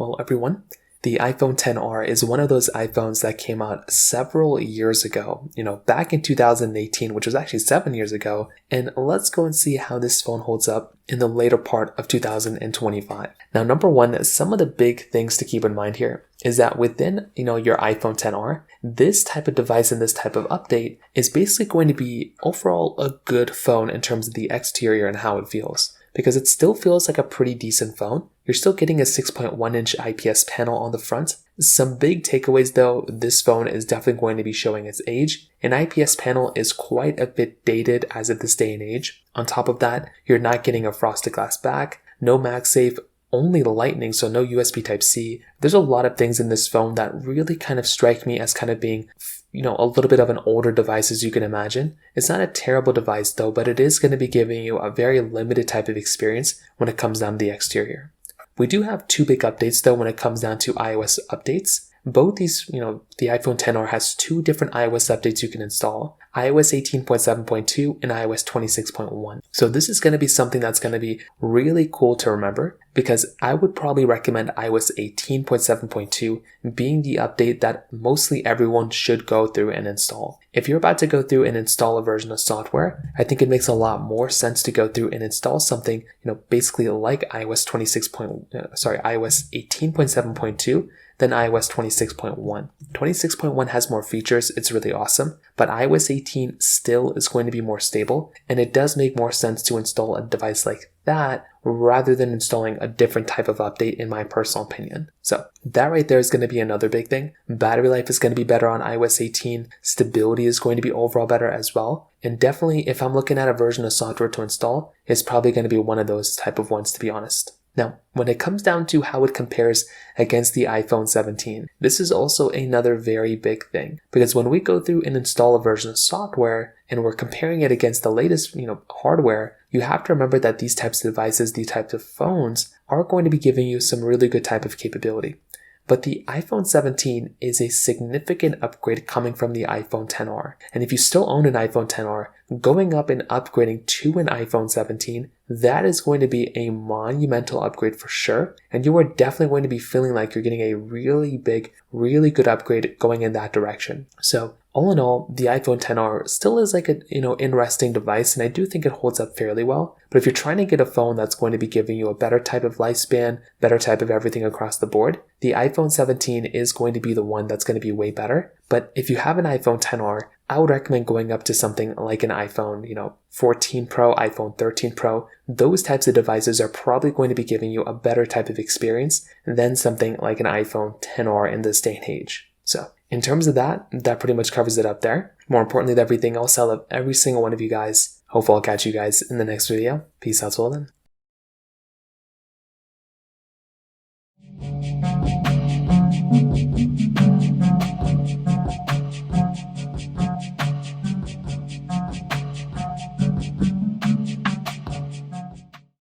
Well, everyone, the iPhone XR is one of those iPhones that came out several years ago, back in 2018, which was actually 7 years ago. And let's go and see how this phone holds up in the later part of 2025. Now, number one, some of the big things to keep in mind here is that within, your iPhone XR, this type of device and this type of update is basically going to be overall a good phone in terms of the exterior and how it feels. Because it still feels like a pretty decent phone. You're still getting a 6.1-inch IPS panel on the front. Some big takeaways though, this phone is definitely going to be showing its age. An IPS panel is quite a bit dated as of this day and age. On top of that, you're not getting a frosted glass back, no MagSafe, only Lightning, so no USB Type-C. There's a lot of things in this phone that really kind of strike me as kind of being a little bit of an older device, as you can imagine. It's not a terrible device though, but it is going to be giving you a very limited type of experience when it comes down to the exterior. We do have two big updates though when it comes down to iOS updates. Both these, the iPhone XR has two different iOS updates you can install, iOS 18.7.2 and iOS 26.1. So this is going to be something that's going to be really cool to remember, because I would probably recommend iOS 18.7.2 being the update that mostly everyone should go through and install. If you're about to go through and install a version of software, I think it makes a lot more sense to go through and install something, basically like iOS 18.7.2 than iOS 26.1. 26.1 has more features, it's really awesome, but iOS 18 still is going to be more stable, and it does make more sense to install a device like that rather than installing a different type of update, in my personal opinion. So that right there is going to be another big thing. Battery life is going to be better on iOS 18, stability is going to be overall better as well, and definitely if I'm looking at a version of software to install, it's probably going to be one of those type of ones, to be honest. Now, when it comes down to how it compares against the iPhone 17, this is also another very big thing, because when we go through and install a version of software and we're comparing it against the latest, hardware, you have to remember that these types of devices, these types of phones are going to be giving you some really good type of capability. But the iPhone 17 is a significant upgrade coming from the iPhone XR. And if you still own an iPhone XR, going up and upgrading to an iPhone 17, that is going to be a monumental upgrade for sure. And you are definitely going to be feeling like you're getting a really big, really good upgrade going in that direction. So all in all, the iPhone XR still is like a, interesting device, and I do think it holds up fairly well. But if you're trying to get a phone that's going to be giving you a better type of lifespan, better type of everything across the board, the iPhone 17 is going to be the one that's going to be way better. But if you have an iPhone XR, I would recommend going up to something like an iPhone, 14 Pro, iPhone 13 Pro. Those types of devices are probably going to be giving you a better type of experience than something like an iPhone XR in this day and age. So in terms of that pretty much covers it up there. More importantly than everything else, I love every single one of you guys. Hopefully I'll catch you guys in the next video. Peace out till then.